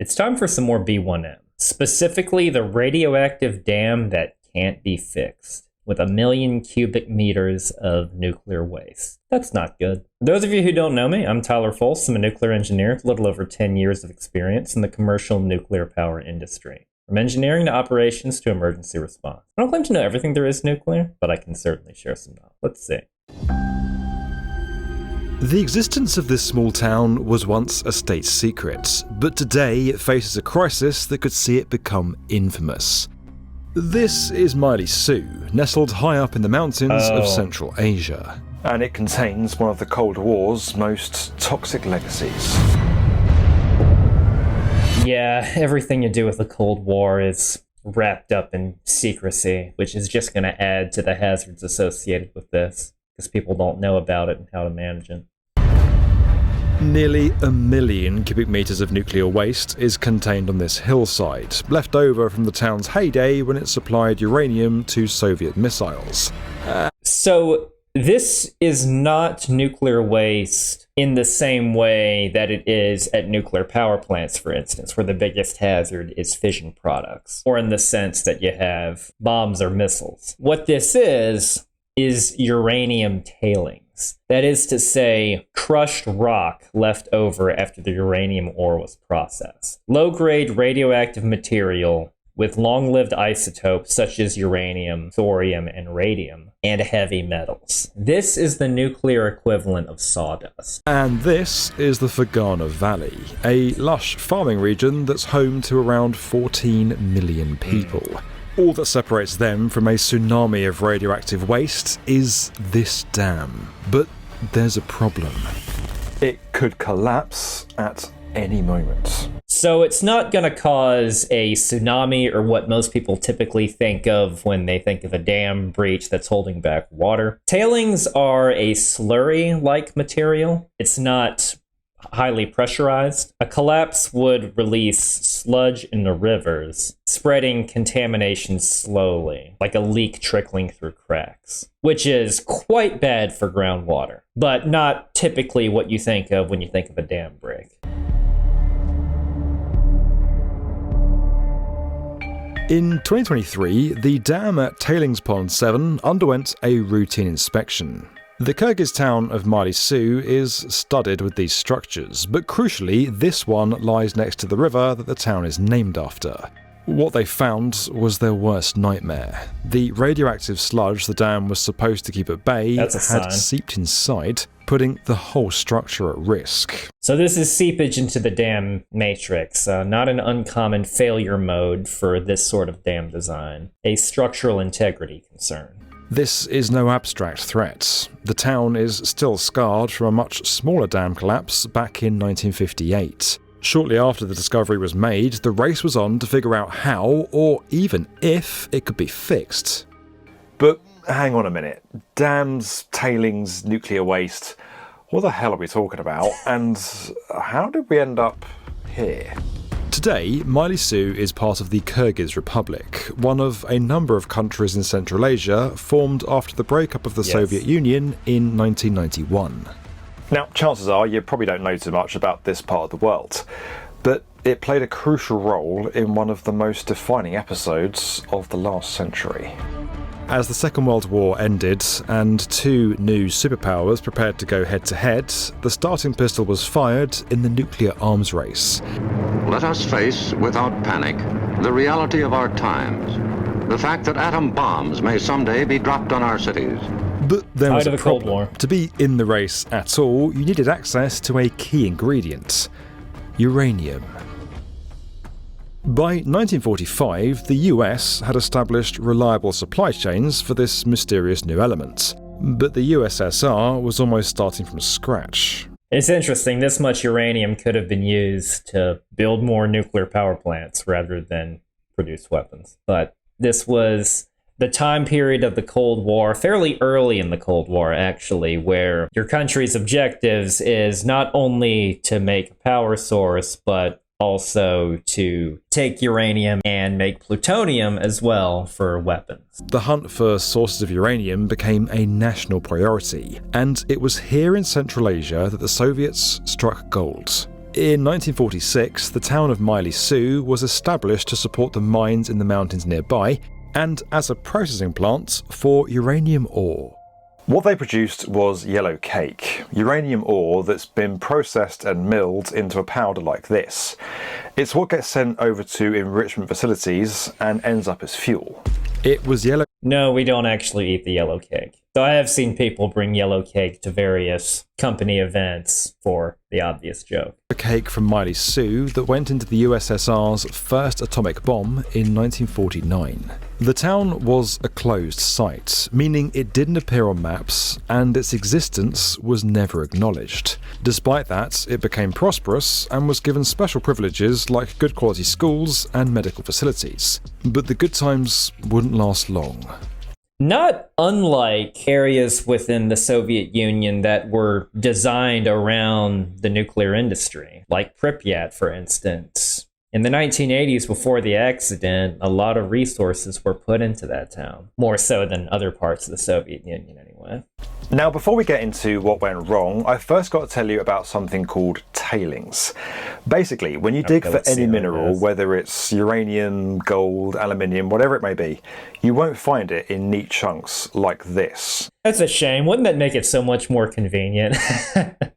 It's time for some more B1M. Specifically, the radioactive dam that can't be fixed, with 1 million cubic meters of nuclear waste. That's not good. For those of you who don't know me, I'm Tyler Folse. I'm a nuclear engineer with a little over 10 years of experience in the commercial nuclear power industry. From engineering to operations to emergency response. I don't claim to know everything there is nuclear, but I can certainly share some knowledge. Let's see. The existence of this small town was once a state secret, but today it faces a crisis that could see it become infamous. This is Mailuu-Suu, nestled high up in the mountains of Central Asia. And it contains one of the Cold War's most toxic legacies. Yeah, everything you do with the Cold War is wrapped up in secrecy, which is just going to add to the hazards associated with this, because people don't know about it and how to manage it. Nearly 1 million cubic meters of nuclear waste is contained on this hillside, left over from the town's heyday when it supplied uranium to Soviet missiles. So this is not nuclear waste in the same way that it is at nuclear power plants, for instance, where the biggest hazard is fission products, or in the sense that you have bombs or missiles. What this is uranium tailings. That is to say, crushed rock left over after the uranium ore was processed. Low-grade radioactive material with long-lived isotopes such as uranium, thorium, and radium, and heavy metals. This is the nuclear equivalent of sawdust. And this is the Fergana Valley, a lush farming region that's home to around 14 million people. All that separates them from a tsunami of radioactive waste is this dam. But there's a problem. It could collapse at any moment. So it's not going to cause a tsunami or what most people typically think of when they think of a dam breach that's holding back water. Tailings are a slurry-like material. It's not highly pressurized. A collapse would release sludge in the rivers, spreading contamination slowly, like a leak trickling through cracks, which is quite bad for groundwater, but not typically what you think of when you think of a dam break. In 2023, the dam at Tailings Pond 7 underwent a routine inspection. The Kyrgyz town of Mailuu-Suu is studded with these structures, but crucially, this one lies next to the river that the town is named after. What they found was their worst nightmare. The radioactive sludge the dam was supposed to keep at bay had seeped inside, putting the whole structure at risk. So this is seepage into the dam matrix, not an uncommon failure mode for this sort of dam design, a structural integrity concern. This is no abstract threat. The town is still scarred from a much smaller dam collapse back in 1958. Shortly after the discovery was made, the race was on to figure out how, or even if, it could be fixed. But hang on a minute. Dams, tailings, nuclear waste. What the hell are we talking about? And how did we end up here? Today, Mailuu-Suu is part of the Kyrgyz Republic, one of a number of countries in Central Asia formed after the breakup of the Soviet Union in 1991. Now, chances are you probably don't know too much about this part of the world, but it played a crucial role in one of the most defining episodes of the last century. As the Second World War ended and two new superpowers prepared to go head-to-head, the starting pistol was fired in the nuclear arms race. Let us face, without panic, the reality of our times. The fact that atom bombs may someday be dropped on our cities. But there was a problem. Cold War. To be in the race at all, you needed access to a key ingredient: uranium. By 1945, the US had established reliable supply chains for this mysterious new element. But the USSR was almost starting from scratch. It's interesting, this much uranium could have been used to build more nuclear power plants rather than produce weapons. But this was the time period of the Cold War, fairly early in the Cold War actually, where your country's objectives is not only to make a power source, but also to take uranium and make plutonium as well for weapons. The hunt for sources of uranium became a national priority, and it was here in Central Asia that the Soviets struck gold. In 1946, the town of Mailuu-Suu was established to support the mines in the mountains nearby and as a processing plant for uranium ore. What they produced was yellow cake, uranium ore that's been processed and milled into a powder like this. It's what gets sent over to enrichment facilities and ends up as fuel. It was yellow. No, we don't actually eat the yellow cake. So I have seen people bring yellow cake to various company events for the obvious joke. A cake from Mailuu-Suu that went into the USSR's first atomic bomb in 1949. The town was a closed site, meaning it didn't appear on maps and its existence was never acknowledged. Despite that, it became prosperous and was given special privileges like good quality schools and medical facilities. But the good times wouldn't last long. Not unlike areas within the Soviet Union that were designed around the nuclear industry, like Pripyat, for instance. In the 1980s, before the accident, a lot of resources were put into that town, more so than other parts of the Soviet Union anyway. Now, before we get into what went wrong, I first got to tell you about something called tailings. Basically, when you dig for any mineral, whether it's uranium, gold, aluminium, whatever it may be, you won't find it in neat chunks like this. That's a shame. Wouldn't that make it so much more convenient?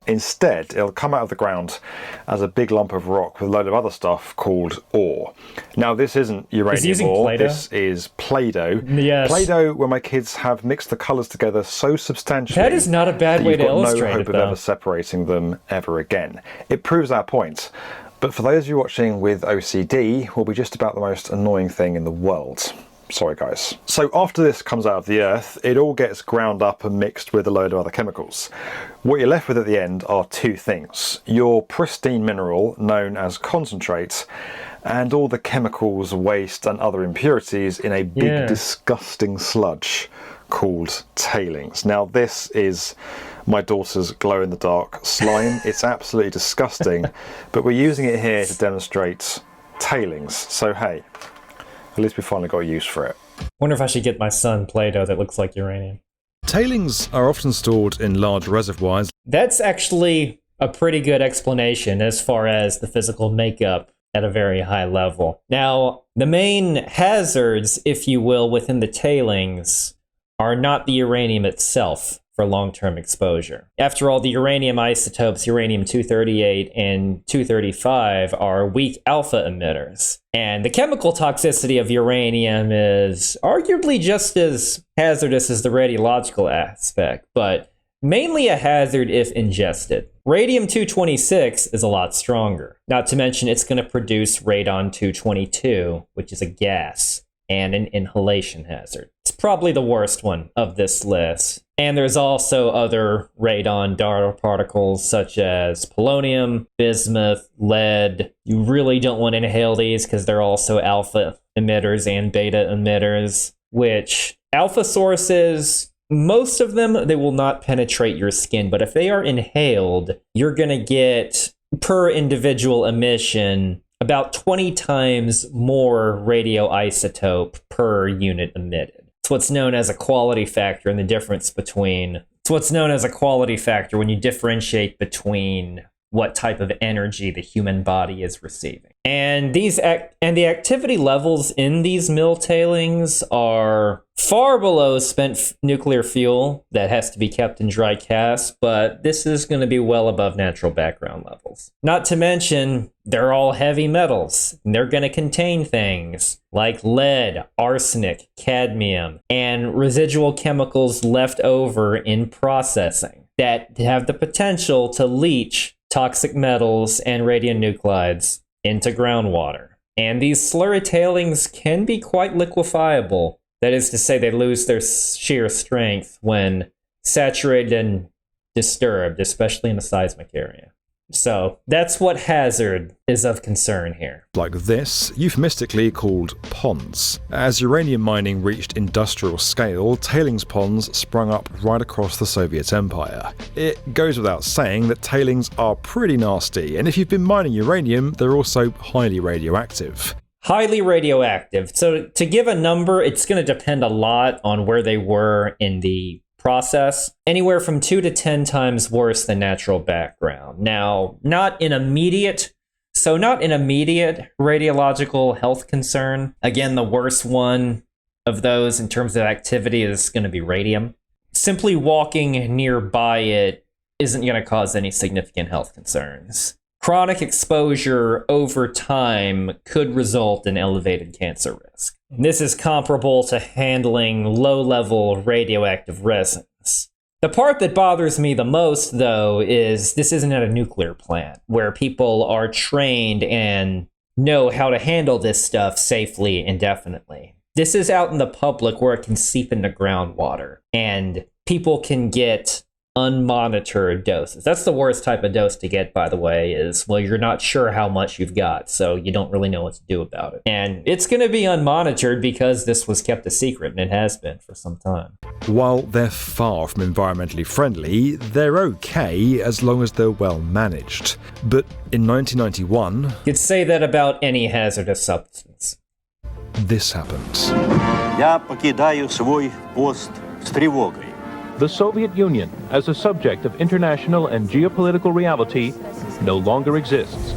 Instead, it'll come out of the ground as a big lump of rock with a load of other stuff called ore. Now, this isn't uranium ore, Play-Doh? This is Play-Doh. Yes. Play-Doh, where my kids have mixed the colours together so substantially That is not a bad way to illustrate no hope it, of though. ever separating them ever again. It proves our point. But for those of you watching with OCD, will be just about the most annoying thing in the world. Sorry guys. So after this comes out of the earth, it all gets ground up and mixed with a load of other chemicals. What you're left with at the end are two things. Your pristine mineral, known as concentrate, and all the chemicals, waste and other impurities in a big disgusting sludge called tailings. Now this is my daughter's glow-in-the-dark slime. It's absolutely disgusting, but we're using it here to demonstrate tailings. So hey, at least we finally got a use for it. Wonder if I should get my son Play-Doh that looks like uranium. Tailings are often stored in large reservoirs. That's actually a pretty good explanation as far as the physical makeup at a very high level. Now, the main hazards, if you will, within the tailings are not the uranium itself for long-term exposure. After all, the uranium isotopes, uranium-238 and 235, are weak alpha emitters. And the chemical toxicity of uranium is arguably just as hazardous as the radiological aspect, but mainly a hazard if ingested. Radium-226 is a lot stronger. Not to mention it's going to produce radon-222, which is a gas and an inhalation hazard. It's probably the worst one of this list. And there's also other radon dart particles such as polonium, bismuth, lead. You really don't want to inhale these because they're also alpha emitters and beta emitters, which alpha sources, most of them, they will not penetrate your skin. But if they are inhaled, you're going to get, per individual emission, about 20 times more radioisotope per unit emitted. It's what's known as a quality factor, and the difference between... It's what's known as a quality factor when you differentiate between what type of energy the human body is receiving. And the activity levels in these mill tailings are far below spent nuclear fuel that has to be kept in dry cask, but this is going to be well above natural background levels. Not to mention, they're all heavy metals, and they're going to contain things like lead, arsenic, cadmium, and residual chemicals left over in processing that have the potential to leach toxic metals and radionuclides into groundwater. And these slurry tailings can be quite liquefiable. That is to say, they lose their sheer strength when saturated and disturbed, especially in a seismic area. So that's what hazard is of concern here. Like this, euphemistically called ponds. As uranium mining reached industrial scale, tailings ponds sprung up right across the Soviet Empire. It goes without saying that tailings are pretty nasty, and if you've been mining uranium, they're also highly radioactive. Highly radioactive. So to give a number, it's going to depend a lot on where they were in the process, anywhere from 2 to 10 times worse than natural background. Now, not an immediate radiological health concern. Again, the worst one of those in terms of activity is going to be radium. Simply walking nearby it isn't going to cause any significant health concerns. Chronic exposure over time could result in elevated cancer risk. This is comparable to handling low-level radioactive resins. The part that bothers me the most, though, is this isn't at a nuclear plant where people are trained and know how to handle this stuff safely and definitely. This is out in the public where it can seep into groundwater and people can get unmonitored doses. That's the worst type of dose to get, by the way, is, well, you're not sure how much you've got, so you don't really know what to do about it. And it's going to be unmonitored because this was kept a secret, and it has been for some time. While they're far from environmentally friendly, they're okay as long as they're well managed. But in 1991... You'd say that about any hazardous substance. This happened. Я покидаю свой пост с тревогой. The Soviet Union, as a subject of international and geopolitical reality, no longer exists.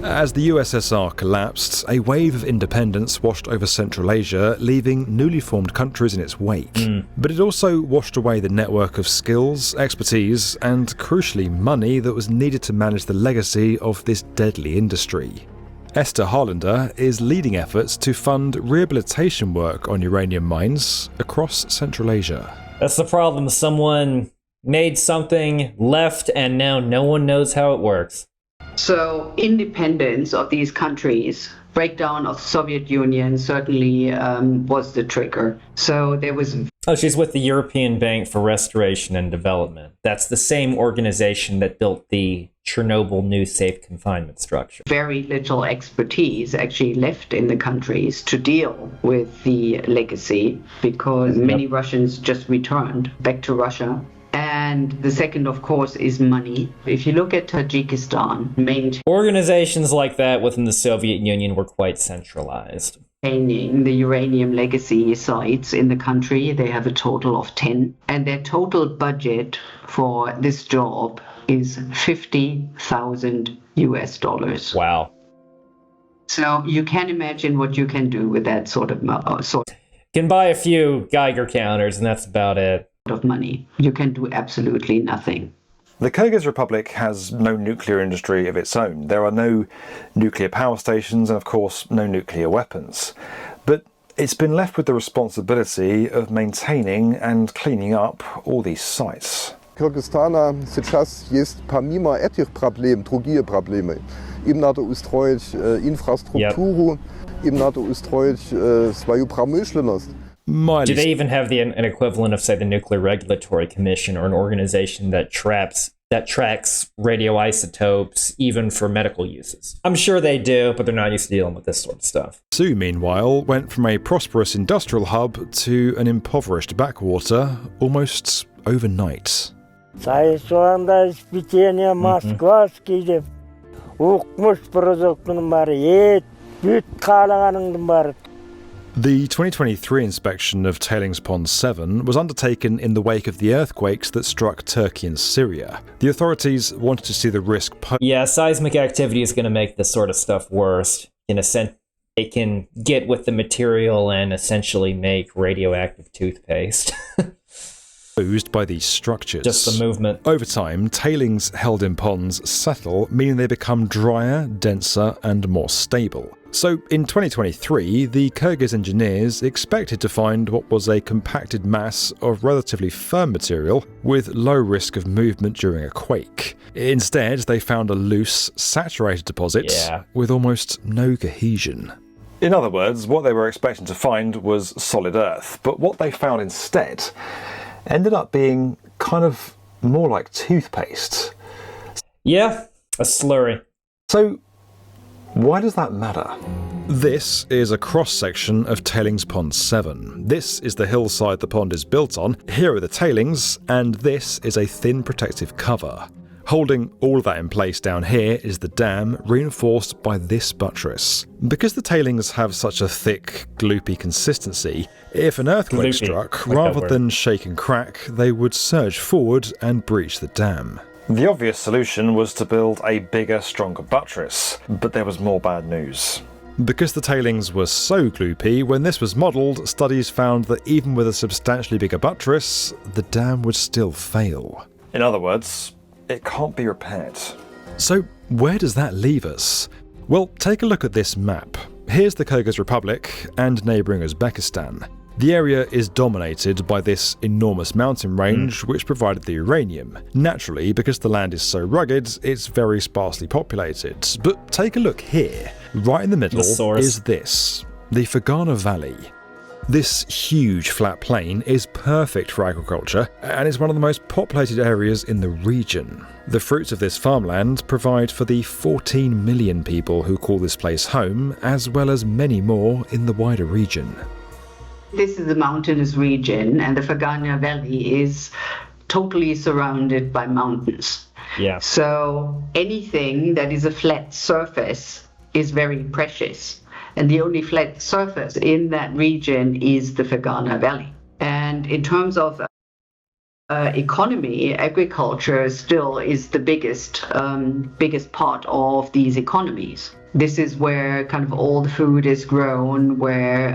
As the USSR collapsed, a wave of independence washed over Central Asia, leaving newly formed countries in its wake. But it also washed away the network of skills, expertise, and crucially money that was needed to manage the legacy of this deadly industry. Esther Harlander is leading efforts to fund rehabilitation work on uranium mines across Central Asia. That's the problem. Someone made something, left, and now no one knows how it works. So independence of these countries, breakdown of the Soviet Union certainly was the trigger. So there was... Oh, she's with the European Bank for Restoration and Development. That's the same organization that built the Chernobyl new safe confinement structure. Very little expertise actually left in the countries to deal with the legacy because many Russians just returned back to Russia. And the second, of course, is money. If you look at Tajikistan, organizations like that within the Soviet Union were quite centralized. Maintaining the uranium legacy sites in the country, they have a total of 10. And their total budget for this job is $50,000. Wow. So you can imagine what you can do with that sort of can buy a few Geiger counters and that's about it. Of money. You can do absolutely nothing. The Kyrgyz Republic has no nuclear industry of its own. There are no nuclear power stations and, of course, no nuclear weapons. But it's been left with the responsibility of maintaining and cleaning up all these sites. Кыргызстана сейчас есть помимо этих проблем другие проблемы. Им надо устроить инфраструктуру, им надо устроить свою промышленность. Do they even have an equivalent of, say, the Nuclear Regulatory Commission or an organization that tracks radioisotopes even for medical uses? I'm sure they do, but they're not used to dealing with this sort of stuff. Sue, meanwhile, went from a prosperous industrial hub to an impoverished backwater almost overnight. The 2023 inspection of Tailings Pond 7 was undertaken in the wake of the earthquakes that struck Turkey and Syria. The authorities wanted to see the risk Yeah, seismic activity is going to make this sort of stuff worse. In a sense, it can get with the material and essentially make radioactive toothpaste. Posed by these structures. Just the movement. Over time, tailings held in ponds settle, meaning they become drier, denser, and more stable. So, in 2023, the Kyrgyz engineers expected to find what was a compacted mass of relatively firm material with low risk of movement during a quake. Instead, they found a loose, saturated deposit with almost no cohesion. In other words, what they were expecting to find was solid earth, but what they found instead ended up being kind of more like toothpaste. Yeah, a slurry. So, why does that matter? This is a cross-section of Tailings Pond 7. This is the hillside the pond is built on, here are the tailings, and this is a thin protective cover. Holding all of that in place down here is the dam, reinforced by this buttress. Because the tailings have such a thick, gloopy consistency, if an earthquake struck, rather than shake and crack, they would surge forward and breach the dam. The obvious solution was to build a bigger, stronger buttress, but there was more bad news. Because the tailings were so gloopy, when this was modelled, studies found that even with a substantially bigger buttress, the dam would still fail. In other words, it can't be repaired. So where does that leave us? Well, take a look at this map. Here's the Kyrgyz Republic and neighbouring Uzbekistan. The area is dominated by this enormous mountain range which provided the uranium. Naturally, because the land is so rugged, it's very sparsely populated. But take a look here. Right in the middle is this, the Fergana Valley. This huge flat plain is perfect for agriculture and is one of the most populated areas in the region. The fruits of this farmland provide for the 14 million people who call this place home, as well as many more in the wider region. This is a mountainous region, and the Fergana Valley is totally surrounded by mountains. Yeah. So anything that is a flat surface is very precious. And the only flat surface in that region is the Fergana Valley. And in terms of economy, agriculture still is the biggest part of these economies. This is where kind of all the food is grown, where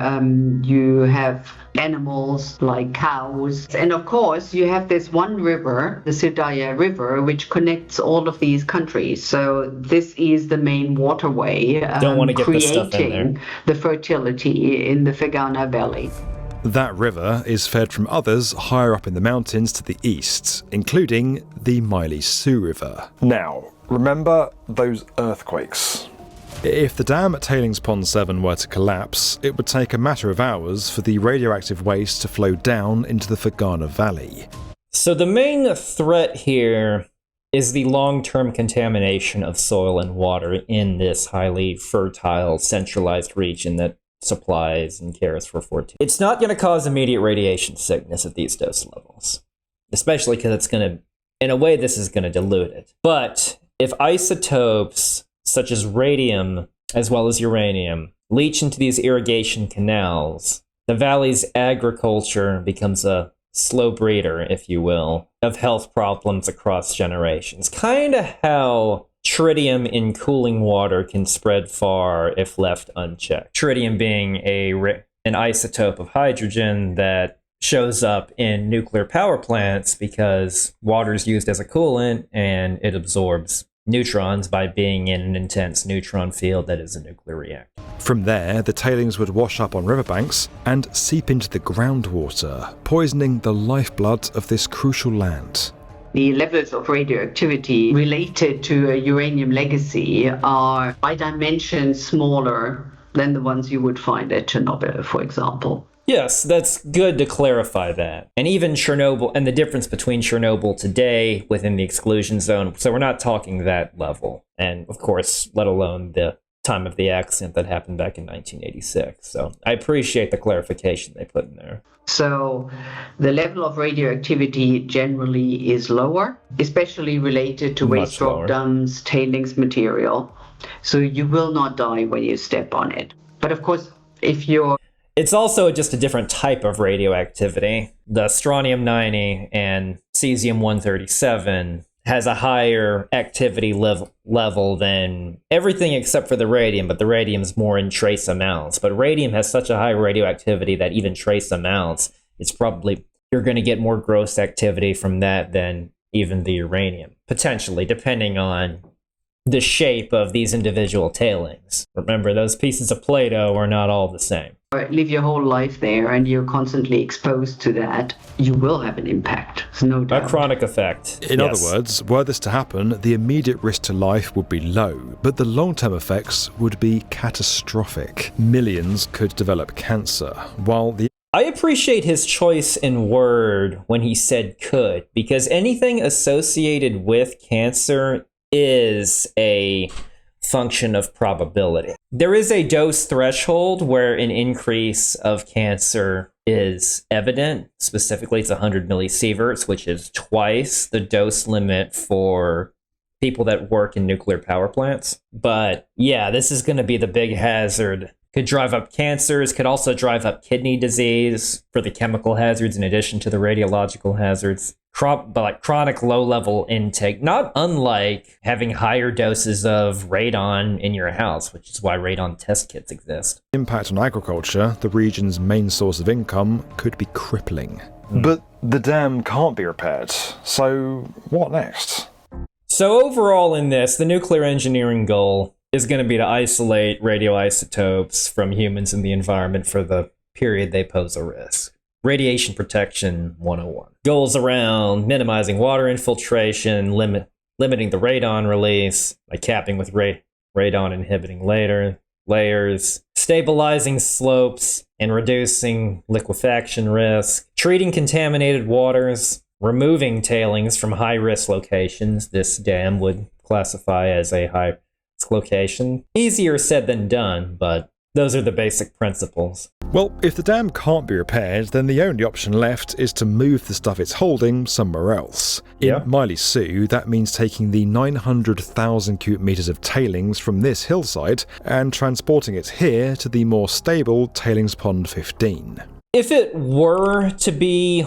you have animals like cows. And of course, you have this one river, the Sirdarya River, which connects all of these countries. So this is the main waterway creating the fertility in the Fergana Valley. That river is fed from others higher up in the mountains to the east, including the Mailuu-Suu River. Now, remember those earthquakes? If the dam at Tailings Pond 7 were to collapse, it would take a matter of hours for the radioactive waste to flow down into the Fergana Valley. So the main threat here is the long-term contamination of soil and water in this highly fertile, centralized region that supplies and cares for 14. It's not going to cause immediate radiation sickness at these dose levels, especially because it's going to, in a way, this is going to dilute it. But if isotopes such as radium as well as uranium leach into these irrigation canals, the valley's agriculture becomes a slow breeder, if you will, of health problems across generations. Kind of how tritium in cooling water can spread far if left unchecked. Tritium being an isotope of hydrogen that shows up in nuclear power plants because water is used as a coolant and it absorbs neutrons by being in an intense neutron field that is a nuclear reactor. From there, the tailings would wash up on riverbanks and seep into the groundwater, poisoning the lifeblood of this crucial land. The levels of radioactivity related to a uranium legacy are by dimensions smaller than the ones you would find at Chernobyl, for example. Yes, that's good to clarify that. And even Chernobyl, and the difference between Chernobyl today within the exclusion zone, so we're not talking that level. And of course, let alone the time of the accident that happened back in 1986. So I appreciate the clarification they put in there. So the level of radioactivity generally is lower, especially related to waste rock dumps, tailings material. So you will not die when you step on it. But of course, if you're... It's also just a different type of radioactivity. The strontium-90 and cesium-137 has a higher activity level than everything except for the radium, but the radium's more in trace amounts. But radium has such a high radioactivity that even trace amounts, it's probably, you're going to get more gross activity from that than even the uranium, potentially, depending on the shape of these individual tailings. Remember, those pieces of Play-Doh are not all the same. Live your whole life there and you're constantly exposed to that, you will have an impact. There's no doubt. A chronic effect. In other words, were this to happen, the immediate risk to life would be low, but the long-term effects would be catastrophic. Millions could develop cancer, while the... I appreciate his choice in word when he said could, because anything associated with cancer is a function of probability. There is a dose threshold where an increase of cancer is evident. Specifically, it's 100 millisieverts, which is twice the dose limit for people that work in nuclear power plants. But yeah, this is going to be the big hazard. Could drive up cancers, could also drive up kidney disease for the chemical hazards in addition to the radiological hazards. But like chronic low-level intake, not unlike having higher doses of radon in your house, which is why radon test kits exist. Impact on agriculture, the region's main source of income, could be crippling. But the dam can't be repaired, so what next? So overall in this, the nuclear engineering goal is going to be to isolate radioisotopes from humans and the environment for the period they pose a risk. Radiation Protection 101. Goals around minimizing water infiltration, limiting the radon release by capping with radon inhibiting layers, stabilizing slopes and reducing liquefaction risk, treating contaminated waters, removing tailings from high-risk locations. This dam would classify as a high-risk location. Easier said than done, but those are the basic principles. Well, if the dam can't be repaired, then the only option left is to move the stuff it's holding somewhere else. In Mailuu-Suu, that means taking the 900,000 cubic metres of tailings from this hillside and transporting it here to the more stable Tailings Pond 15. If it were to be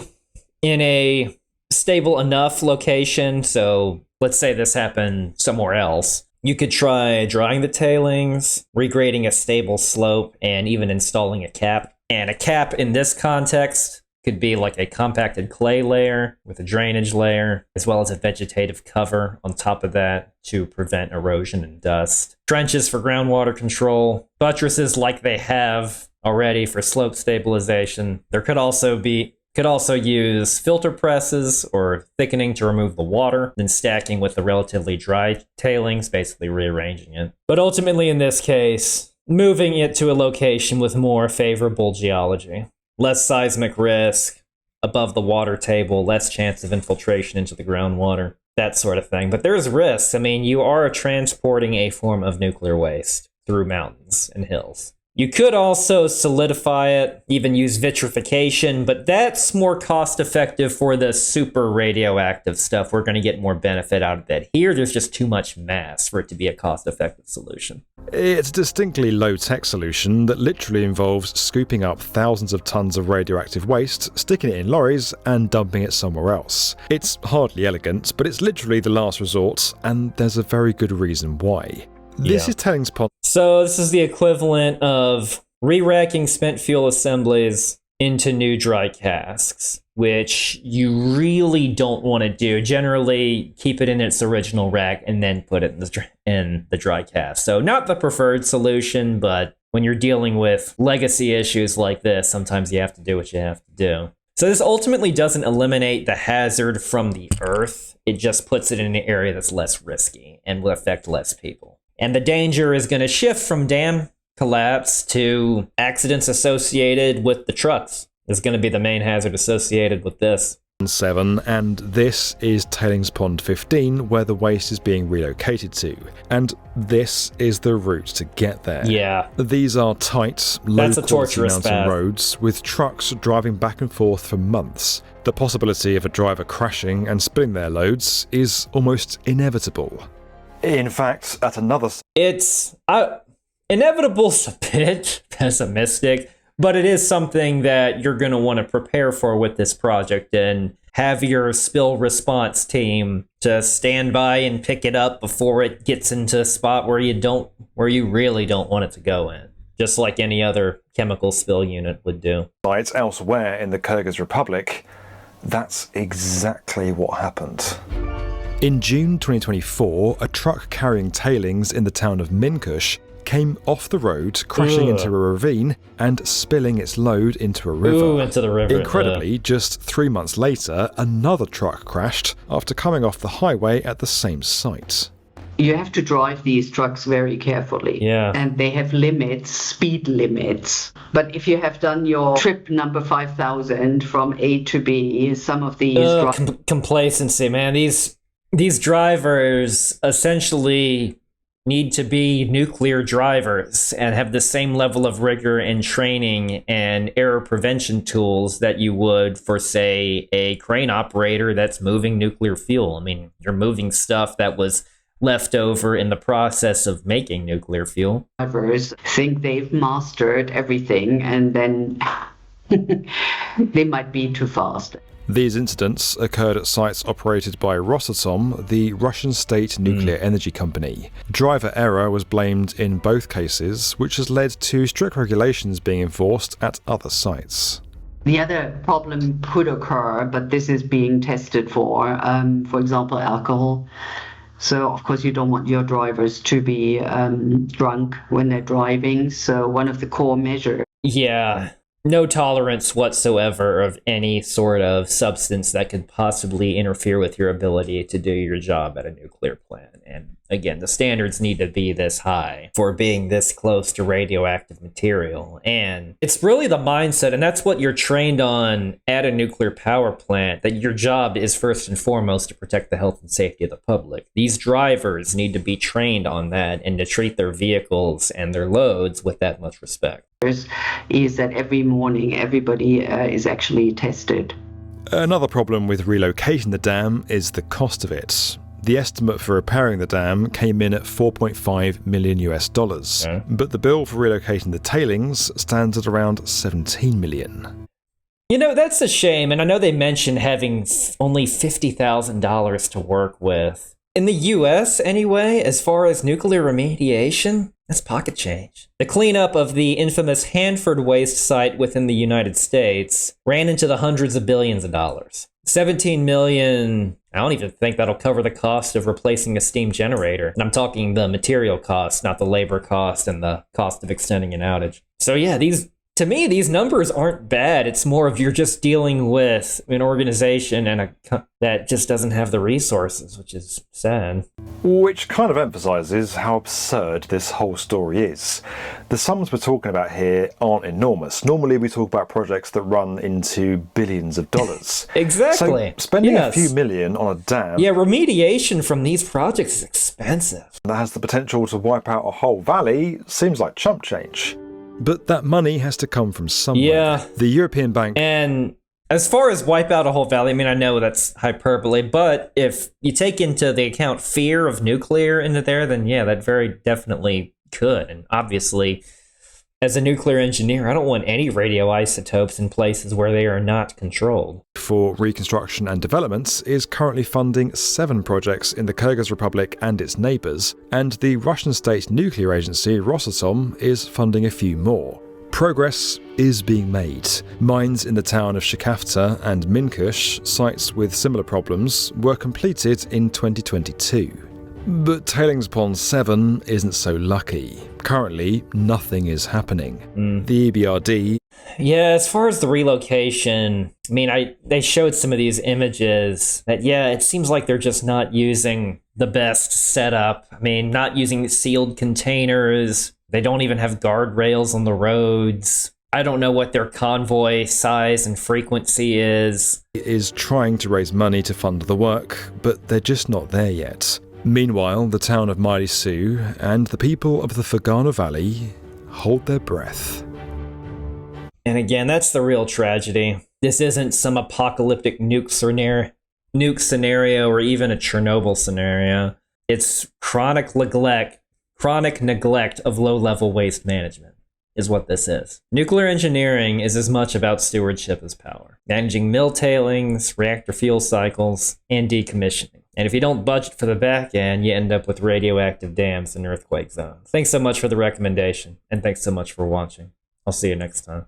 in a stable enough location, so let's say this happened somewhere else, you could try drying the tailings, regrading a stable slope, and even installing a cap. And a cap in this context could be like a compacted clay layer with a drainage layer, as well as a vegetative cover on top of that to prevent erosion and dust. Trenches for groundwater control, buttresses like they have already for slope stabilization. There could also use filter presses or thickening to remove the water, then stacking with the relatively dry tailings, basically rearranging it. But ultimately in this case, moving it to a location with more favorable geology. Less seismic risk, above the water table, less chance of infiltration into the groundwater, that sort of thing. But there's risks. I mean, you are transporting a form of nuclear waste through mountains and hills. You could also solidify it, even use vitrification, but that's more cost-effective for the super radioactive stuff. We're going to get more benefit out of that. Here, there's just too much mass for it to be a cost-effective solution. It's a distinctly low-tech solution that literally involves scooping up thousands of tons of radioactive waste, sticking it in lorries, and dumping it somewhere else. It's hardly elegant, but it's literally the last resort, and there's a very good reason why. This is Tailings Pond. So this is the equivalent of re-racking spent fuel assemblies into new dry casks, which you really don't want to do. Generally, keep it in its original rack and then put it in the dry cask. So not the preferred solution, but when you're dealing with legacy issues like this, sometimes you have to do what you have to do. So this ultimately doesn't eliminate the hazard from the earth. It just puts it in an area that's less risky and will affect less people. And the danger is going to shift from dam collapse to accidents associated with the trucks. Is going to be the main hazard associated with this. 7, and this is Tailings Pond 15, where the waste is being relocated to. And this is the route to get there. Yeah. These are tight, low-quality mountain roads, with trucks driving back and forth for months. The possibility of a driver crashing and spilling their loads is almost inevitable. In fact, at another... It's... inevitable's a bit pessimistic, but it is something that you're going to want to prepare for with this project and have your spill response team to stand by and pick it up before it gets into a spot where you really don't want it to go in, just like any other chemical spill unit would do. Elsewhere in the Kyrgyz Republic, that's exactly what happened. In June 2024, a truck carrying tailings in the town of Minkush came off the road, crashing into a ravine and spilling its load into a river. Into the river. Incredibly, just 3 months later, another truck crashed after coming off the highway at the same site. You have to drive these trucks very carefully. Yeah. And they have limits, speed limits. But if you have done your trip number 5,000 from A to B, some of these... complacency, man. These drivers essentially need to be nuclear drivers and have the same level of rigor and training and error prevention tools that you would for, say, a crane operator that's moving nuclear fuel. I mean, you're moving stuff that was left over in the process of making nuclear fuel. Drivers think they've mastered everything, and then they might be too fast. These incidents occurred at sites operated by Rosatom, the Russian state nuclear energy company. Driver error was blamed in both cases, which has led to strict regulations being enforced at other sites. The other problem could occur, but this is being tested for example, alcohol. So, of course, you don't want your drivers to be drunk when they're driving. So one of the core measures. Yeah. No tolerance whatsoever of any sort of substance that could possibly interfere with your ability to do your job at a nuclear plant. And again, the standards need to be this high for being this close to radioactive material. And it's really the mindset, and that's what you're trained on at a nuclear power plant, that your job is first and foremost to protect the health and safety of the public. These drivers need to be trained on that and to treat their vehicles and their loads with that much respect. Is that every morning everybody is actually tested. Another problem with relocating the dam is the cost of it. The estimate for repairing the dam came in at $4.5 million US, but the bill for relocating the tailings stands at around $17 million. You know, that's a shame, and I know they mentioned having only $50,000 to work with. In the US, anyway, as far as nuclear remediation, that's pocket change. The cleanup of the infamous Hanford waste site within the United States ran into the hundreds of billions of dollars. $17 million, I don't even think that'll cover the cost of replacing a steam generator. And I'm talking the material cost, not the labor cost and the cost of extending an outage. So yeah, to me, these numbers aren't bad. It's more of you're just dealing with an organization and that just doesn't have the resources, which is sad. Which kind of emphasises how absurd this whole story is. The sums we're talking about here aren't enormous. Normally we talk about projects that run into billions of dollars. Exactly. So spending a few million on a dam... Yeah, remediation from these projects is expensive. ...that has the potential to wipe out a whole valley seems like chump change. But that money has to come from somewhere. Yeah. The European Bank... And as far as wipe out a whole valley, I mean, I know that's hyperbole, but if you take into the account fear of nuclear into there, then yeah, that very definitely could. And obviously, as a nuclear engineer, I don't want any radioisotopes in places where they are not controlled. For Reconstruction and Development is currently funding 7 projects in the Kyrgyz Republic and its neighbours, and the Russian state nuclear agency Rosatom is funding a few more. Progress is being made. Mines in the town of Shikafta and Minkush, sites with similar problems, were completed in 2022. But Tailings Pond 7 isn't so lucky. Currently, nothing is happening. The EBRD... Yeah, as far as the relocation, I mean, they showed some of these images that, yeah, it seems like they're just not using the best setup. I mean, not using sealed containers. They don't even have guardrails on the roads. I don't know what their convoy size and frequency is. Is trying to raise money to fund the work, but they're just not there yet. Meanwhile, the town of Mailuu-Suu and the people of the Fergana Valley hold their breath. And again, that's the real tragedy. This isn't some apocalyptic nuke scenario or even a Chernobyl scenario. It's chronic neglect of low-level waste management is what this is. Nuclear engineering is as much about stewardship as power. Managing mill tailings, reactor fuel cycles, and decommissioning. And if you don't budget for the back end, you end up with radioactive dams and earthquake zones. Thanks so much for the recommendation, and thanks so much for watching. I'll see you next time.